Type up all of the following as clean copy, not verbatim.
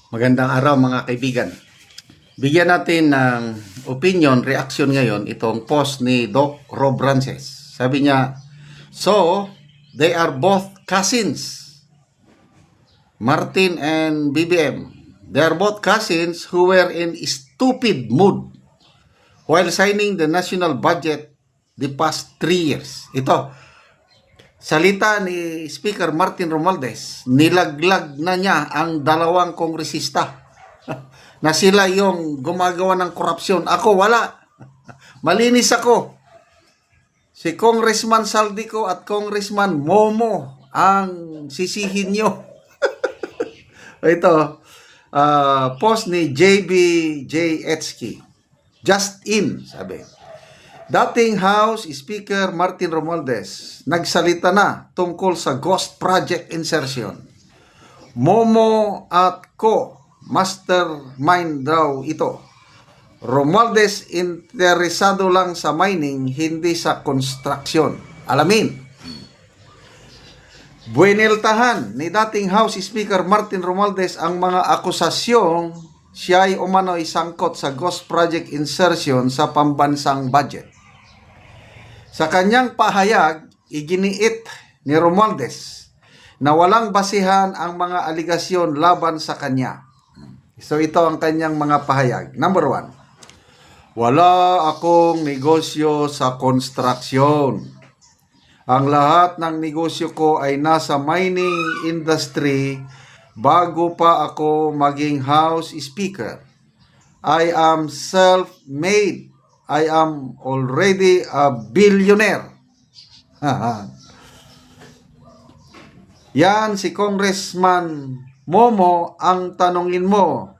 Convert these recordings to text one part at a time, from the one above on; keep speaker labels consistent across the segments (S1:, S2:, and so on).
S1: Magandang araw mga kaibigan. Bigyan natin ng opinion, reaction ngayon itong post ni Doc Rob Rances. Sabi niya, so, they are both cousins, Martin and BBM. They are both cousins who were in stupid mood while signing the national budget the past 3 years. Ito, salita ni Speaker Martin Romualdez, nilaglag na niya ang dalawang kongresista na sila yung gumagawa ng korupsyon. Ako wala. Malinis ako. Si Congressman Saldico at Congressman Momo ang sisihin nyo. Ito, post ni JBJ Etsky. Just in, sabi. Dating House Speaker Martin Romualdez nagsalita na tungkol sa ghost project insertion. Momo at Co. Mastermind daw ito. Romualdez interesado lang sa mining, hindi sa construction. Alamin. Bueneltahan ni dating House Speaker Martin Romualdez ang mga akusasyong siya ay umano'y sangkot sa ghost project insertion sa pambansang budget. Sa kanyang pahayag, iginiit ni Romualdez na walang basihan ang mga aligasyon laban sa kanya. So ito ang kanyang mga pahayag. Number 1, wala akong negosyo sa construction. Ang lahat ng negosyo ko ay nasa mining industry bago pa ako maging House Speaker. I am self-made. I am already a billionaire. Yan si Congressman Momo ang tanongin mo.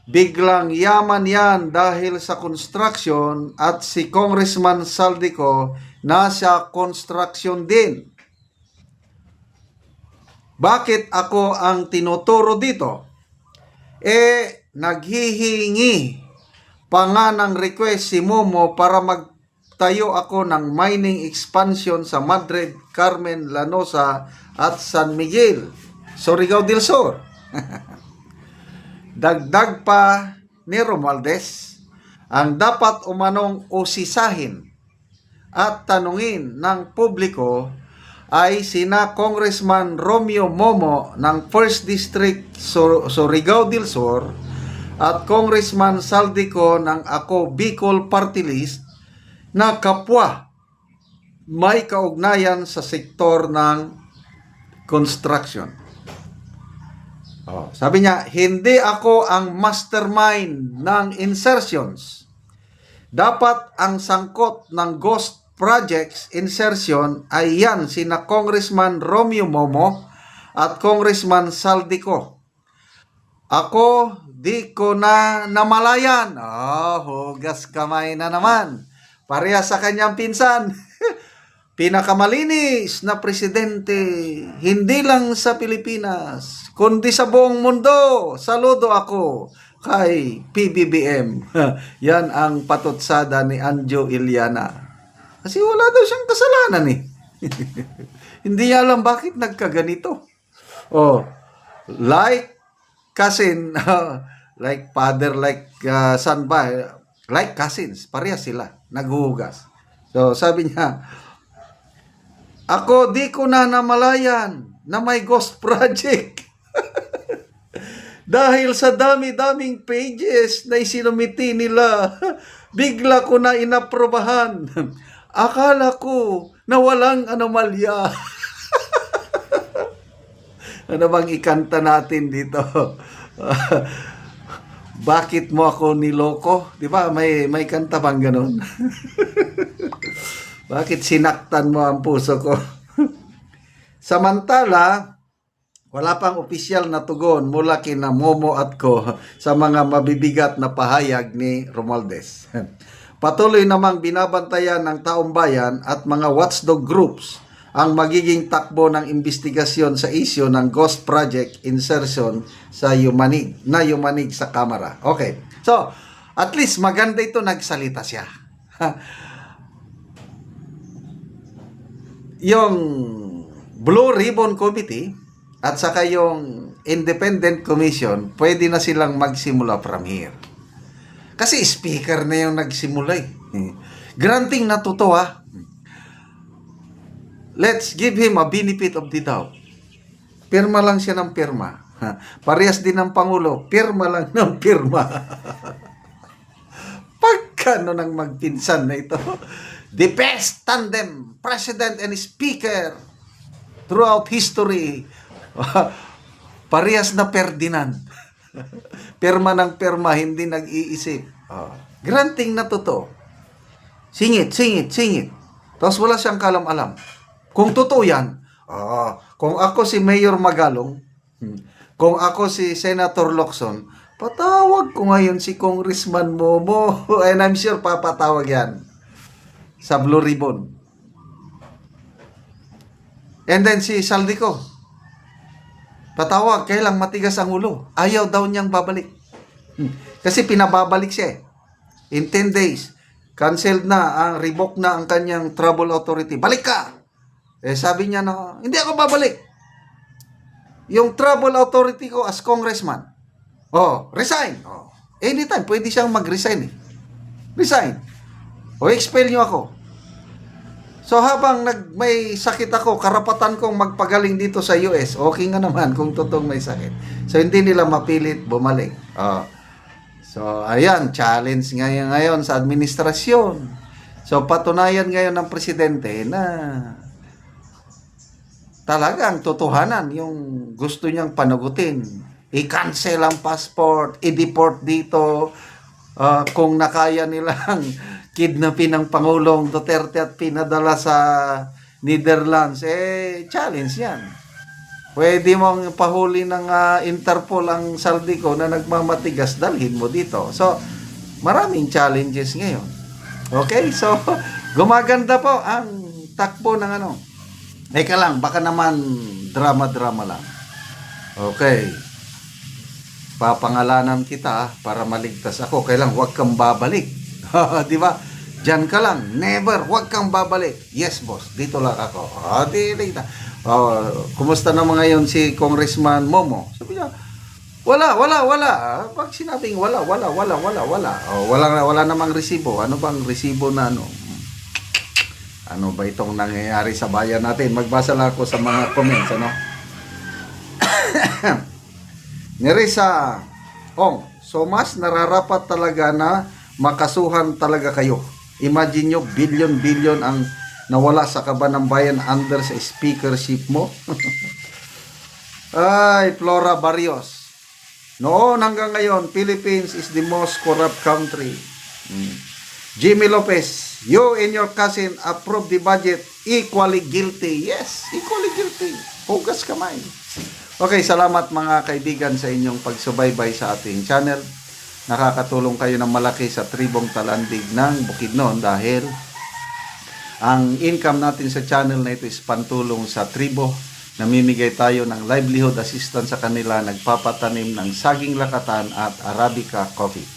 S1: Biglang yaman yan dahil sa construction at si Congressman Saldico nasa construction din. Bakit ako ang tinuturo dito? Naghihingi pa nga ng request si Momo para magtayo ako ng mining expansion sa Madrid, Carmen, Lanosa at San Miguel, Surigao del Sur. Dagdag pa ni Romualdez, ang dapat umanong usisahin at tanungin ng publiko ay sina Congressman Romeo Momo ng 1st District Surigao del Sur at Congressman Saldico ng Ako Bicol Party List na kapwa may kaugnayan sa sektor ng construction. Sabi niya, hindi ako ang mastermind ng insertions. Dapat ang sangkot ng ghost projects insertion ay yan sina Congressman Romeo Momo at Congressman Saldico. Ako, di ko na namalayan. Hugas kamay na naman. Pareha sa kanyang pinsan. Pinakamalinis na presidente, hindi lang sa Pilipinas, kundi sa buong mundo. Saludo ako kay PBBM. Yan ang patutsada ni Anjo Iliana. Kasi wala daw siyang kasalanan eh. Hindi niya alam bakit nagkaganito. Like cousin, like father, like son ba, like cousins, pareha sila, naghuhugas. So sabi niya, ako di ko na namalayan na may ghost project. Dahil sa dami-daming pages na isinumiti nila, bigla ko na inaprobahan. Akala ko na walang anomalya. Ano bang ikanta natin dito? Bakit mo ako niloko? Di ba? May kanta bang ganun? Bakit sinaktan mo ang puso ko? Samantala, wala pang opisyal na tugon mula kina Momo at Co sa mga mabibigat na pahayag ni Romualdez. Patuloy namang binabantayan ng taong bayan at mga watchdog groups ang magiging takbo ng investigasyon sa isyu ng ghost project insertion sa Yumanig sa Kamara. Okay. So, at least maganda ito nagsalita siya. Yung Blue Ribbon Committee at saka yung independent commission, pwede na silang magsimula from here. Kasi speaker na yung nagsimula eh. Granting na totoo ha. Let's give him a benefit of the doubt. Pirma lang siya ng pirma. Parehas din ng Pangulo, pirma lang ng pirma. Pagkano nang magpinsan na ito? The best tandem, President and Speaker throughout history. Parehas na Ferdinand. Pirma ng pirma, hindi nag-iisip. Granting na totoo. Singit. Tapos wala siyang kalam-alam. Kung totoo yan, kung ako si Mayor Magalong, kung ako si Senator Locson, patawag ko ngayon si Congressman Momo. And I'm sure papatawag yan sa Blue Ribbon. And then si Saldico, patawag, kailang matigas ang ulo. Ayaw daw niyang babalik. Kasi pinababalik siya. In 10 days, canceled na, revoke na ang kanyang travel authority. Balik ka! Sabi niya na, hindi ako babalik. Yung travel authority ko as congressman. Resign. Anytime, pwede siyang mag-resign eh. Resign. Expel niyo ako. So habang may sakit ako, karapatan kong magpagaling dito sa US, okay nga naman kung totoong may sakit. So hindi nila mapilit bumalik. So ayan, challenge ngayon sa administrasyon. So patunayan ngayon ng presidente na talagang totohanan yung gusto niyang panagutin. I-cancel ang passport, i-deport dito, kung nakaya nilang kidnapin ng Pangulong Duterte at pinadala sa Netherlands, challenge yan. Pwede mong pahuli ng Interpol ang Saldico na nagmamatigas, dalhin mo dito. So, maraming challenges ngayon. Okay? So, gumaganda po ang takbo ng ano. Eka lang, baka naman drama-drama lang. Okay. Papangalanan kita para maligtas ako. Kailang huwag kang babalik. Di ba? Diyan ka lang. Never. Huwag kang babalik. Yes, boss. Dito lang ako. Kumusta naman ngayon si Congressman Momo? Sabi niya, wala. Pag sinabing wala. Wala namang resibo. Ano bang resibo na ano? Ano ba itong nangyayari sa bayan natin? Magbasa lang ako sa mga comments, ano? Nerissa so mas nararapat talaga na makasuhan talaga kayo. Imagine nyo, billion ang nawala sa kaban ng bayan under sa speakership mo. Ay, Flora Barrios. Noon hanggang ngayon, Philippines is the most corrupt country. Jimmy Lopez, you and your cousin approve the budget equally guilty. Yes, equally guilty. Hugas kamay. Okay, salamat mga kaibigan sa inyong pagsubaybay sa ating channel. Nakakatulong kayo ng malaki sa tribong Talandig ng Bukidnon dahil ang income natin sa channel na ito is pantulong sa tribo. Namimigay tayo ng livelihood assistance sa kanila, nagpapatanim ng saging lakatan at Arabica coffee.